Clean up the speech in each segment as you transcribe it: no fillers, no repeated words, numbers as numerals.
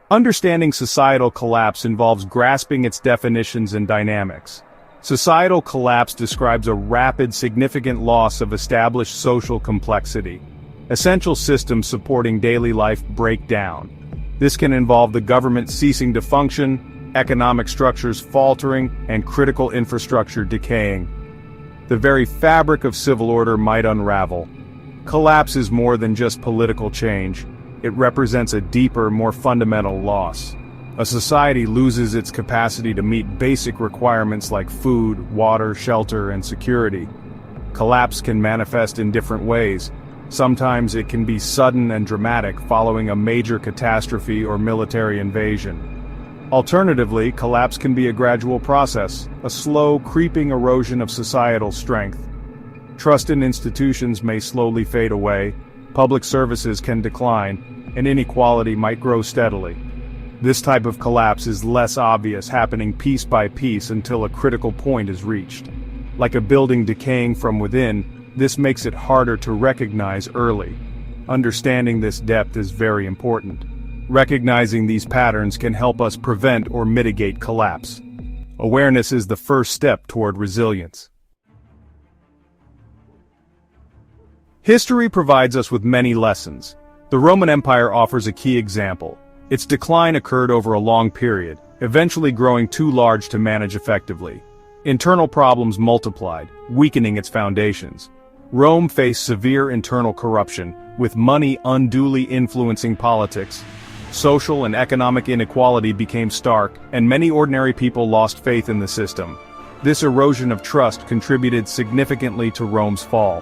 Understanding societal collapse involves grasping its definitions and dynamics. Societal collapse describes a rapid, significant loss of established social complexity. Essential systems supporting daily life break down. This can involve the government ceasing to function, economic structures faltering, and critical infrastructure decaying. The very fabric of civil order might unravel. Collapse is more than just political change. It represents a deeper, more fundamental loss. A society loses its capacity to meet basic requirements like food, water, shelter, and security. Collapse can manifest in different ways. Sometimes it can be sudden and dramatic following a major catastrophe or military invasion. Alternatively, collapse can be a gradual process, a slow, creeping erosion of societal strength. Trust in institutions may slowly fade away, public services can decline, and inequality might grow steadily. This type of collapse is less obvious, happening piece by piece until a critical point is reached. Like a building decaying from within, this makes it harder to recognize early. Understanding this depth is very important. Recognizing these patterns can help us prevent or mitigate collapse. Awareness is the first step toward resilience. History provides us with many lessons. The Roman Empire offers a key example. Its decline occurred over a long period, eventually growing too large to manage effectively. Internal problems multiplied, weakening its foundations. Rome faced severe internal corruption, with money unduly influencing politics. Social and economic inequality became stark, and many ordinary people lost faith in the system. This erosion of trust contributed significantly to Rome's fall.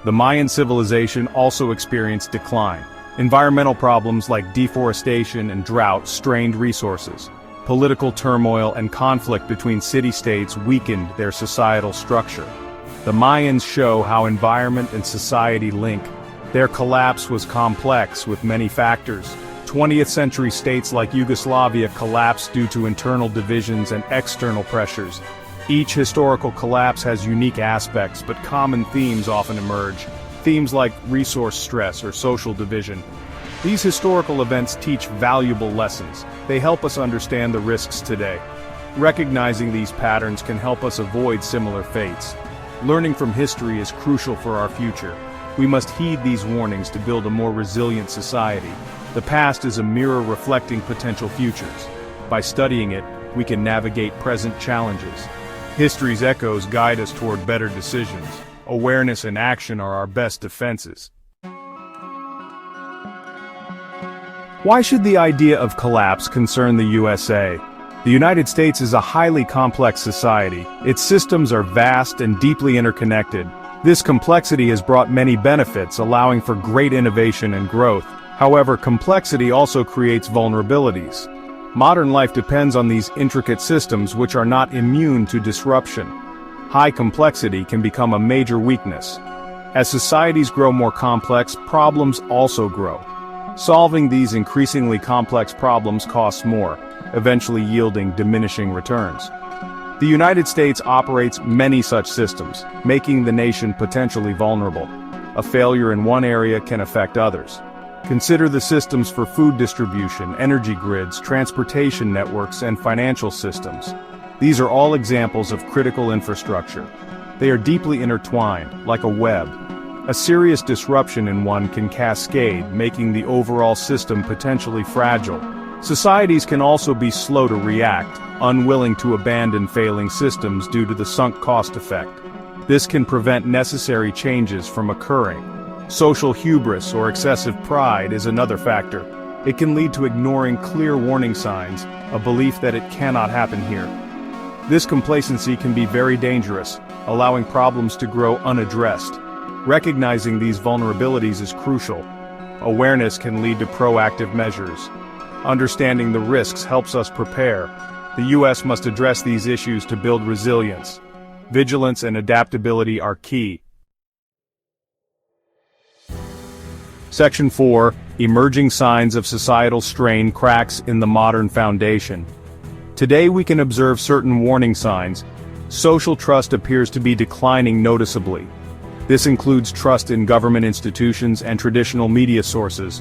The Mayan civilization also experienced decline. Environmental problems like deforestation and drought strained resources. Political turmoil and conflict between city-states weakened their societal structure. The Mayans show how environment and society link. Their collapse was complex with many factors. 20th-century states like Yugoslavia collapsed due to internal divisions and external pressures. Each historical collapse has unique aspects, but common themes often emerge. Themes like resource stress or social division. These historical events teach valuable lessons. They help us understand the risks today. Recognizing these patterns can help us avoid similar fates. Learning from history is crucial for our future. We must heed these warnings to build a more resilient society. The past is a mirror reflecting potential futures. By studying it, we can navigate present challenges. History's echoes guide us toward better decisions. Awareness and action are our best defenses. Why should the idea of collapse concern the USA? The United States is a highly complex society. Its systems are vast and deeply interconnected. This complexity has brought many benefits, allowing for great innovation and growth. However, complexity also creates vulnerabilities. Modern life depends on these intricate systems, which are not immune to disruption. High complexity can become a major weakness. As societies grow more complex, problems also grow. Solving these increasingly complex problems costs more, eventually yielding diminishing returns. The United States operates many such systems, making the nation potentially vulnerable. A failure in one area can affect others. Consider the systems for food distribution, energy grids, transportation networks, and financial systems. These are all examples of critical infrastructure. They are deeply intertwined, like a web. A serious disruption in one can cascade, making the overall system potentially fragile. Societies can also be slow to react, unwilling to abandon failing systems due to the sunk cost effect. This can prevent necessary changes from occurring. Social hubris or excessive pride is another factor. It can lead to ignoring clear warning signs, a belief that it cannot happen here. This complacency can be very dangerous, allowing problems to grow unaddressed. Recognizing these vulnerabilities is crucial. Awareness can lead to proactive measures. Understanding the risks helps us prepare. The U.S. must address these issues to build resilience. Vigilance and adaptability are key. Section 4. Emerging signs of societal strain, cracks in the modern foundation. Today we can observe certain warning signs. Social trust appears to be declining noticeably. This includes trust in government institutions and traditional media sources.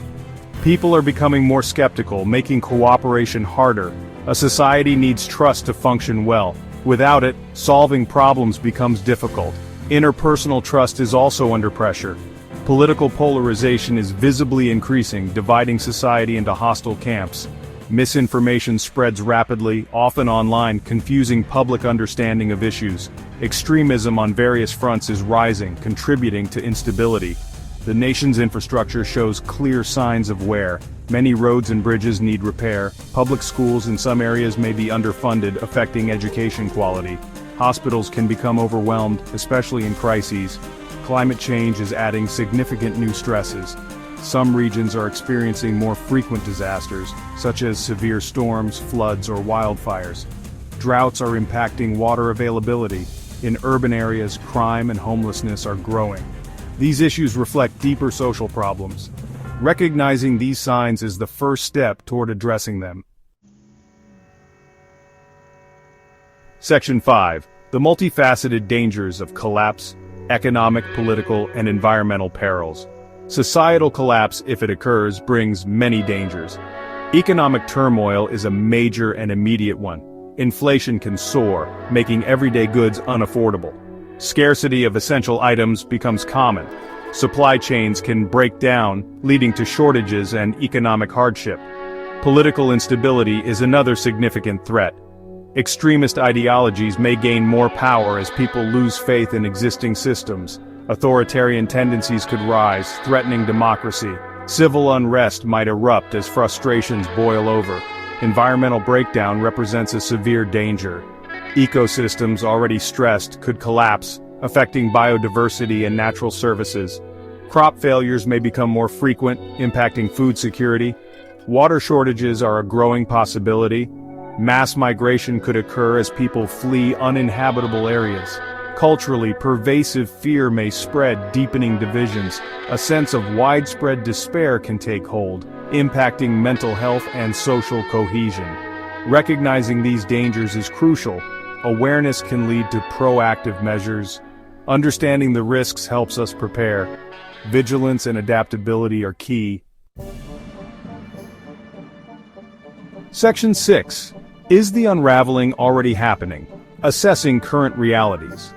People are becoming more skeptical, making cooperation harder. A society needs trust to function well. Without it, solving problems becomes difficult. Interpersonal trust is also under pressure. Political polarization is visibly increasing, dividing society into hostile camps. Misinformation spreads rapidly, often online, confusing public understanding of issues. Extremism on various fronts is rising, contributing to instability. The nation's infrastructure shows clear signs of wear. Many roads and bridges need repair. Public schools in some areas may be underfunded, affecting education quality. Hospitals can become overwhelmed, especially in crises. Climate change is adding significant new stresses. Some regions are experiencing more frequent disasters, such as severe storms, floods, or wildfires. Droughts are impacting water availability. In urban areas, crime and homelessness are growing. These issues reflect deeper social problems. Recognizing these signs is the first step toward addressing them. Section 5. The multifaceted dangers of collapse, economic, political, and environmental perils. Societal collapse, if it occurs, brings many dangers. Economic turmoil is a major and immediate one. Inflation can soar, making everyday goods unaffordable. Scarcity of essential items becomes common. Supply chains can break down, leading to shortages and economic hardship. Political instability is another significant threat. Extremist ideologies may gain more power as people lose faith in existing systems. Authoritarian tendencies could rise, threatening democracy. Civil unrest might erupt as frustrations boil over. Environmental breakdown represents a severe danger. Ecosystems already stressed could collapse, affecting biodiversity and natural services. Crop failures may become more frequent, impacting food security. Water shortages are a growing possibility. Mass migration could occur as people flee uninhabitable areas. Culturally, pervasive fear may spread, deepening divisions. A sense of widespread despair can take hold, impacting mental health and social cohesion. Recognizing these dangers is crucial. Awareness can lead to proactive measures. Understanding the risks helps us prepare. Vigilance and adaptability are key. Section 6. Is the unraveling already happening? Assessing current realities.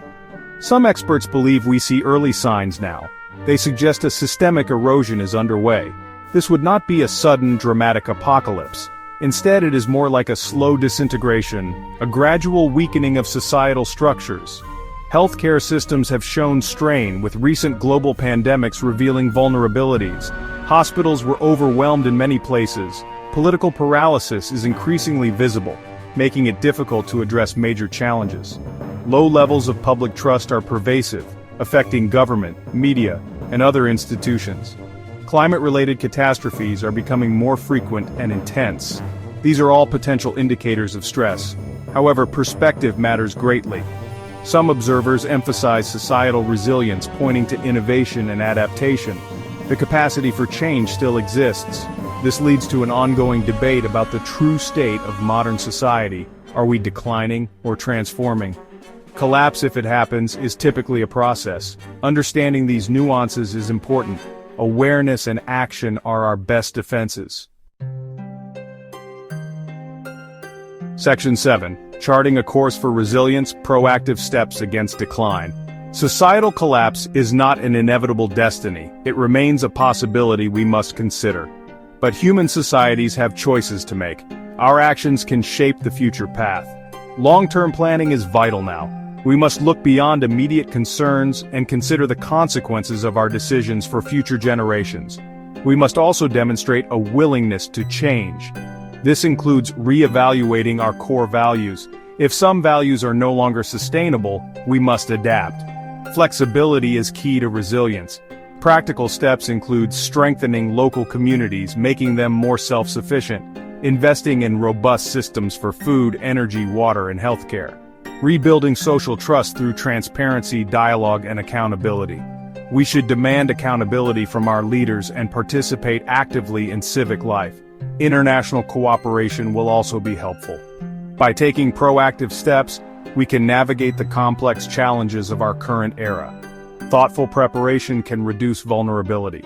Some experts believe we see early signs now. They suggest a systemic erosion is underway. This would not be a sudden, dramatic apocalypse. Instead, it is more like a slow disintegration, a gradual weakening of societal structures. Healthcare systems have shown strain, with recent global pandemics revealing vulnerabilities. Hospitals were overwhelmed in many places. Political paralysis is increasingly visible, making it difficult to address major challenges. Low levels of public trust are pervasive, affecting government, media, and other institutions. Climate-related catastrophes are becoming more frequent and intense. These are all potential indicators of stress. However, perspective matters greatly. Some observers emphasize societal resilience, pointing to innovation and adaptation. The capacity for change still exists. This leads to an ongoing debate about the true state of modern society. Are we declining or transforming? Collapse, if it happens, is typically a process. Understanding these nuances is important. Awareness and action are our best defenses. Section 7. Charting a course for resilience, proactive steps against decline. Societal collapse is not an inevitable destiny. It remains a possibility we must consider. But human societies have choices to make. Our actions can shape the future path. Long-term planning is vital now. We must look beyond immediate concerns and consider the consequences of our decisions for future generations. We must also demonstrate a willingness to change. This includes re-evaluating our core values. If some values are no longer sustainable, we must adapt. Flexibility is key to resilience. Practical steps include strengthening local communities, making them more self-sufficient, investing in robust systems for food, energy, water, and healthcare, rebuilding social trust through transparency, dialogue, and accountability. We should demand accountability from our leaders and participate actively in civic life. International cooperation will also be helpful. By taking proactive steps, we can navigate the complex challenges of our current era. Thoughtful preparation can reduce vulnerability.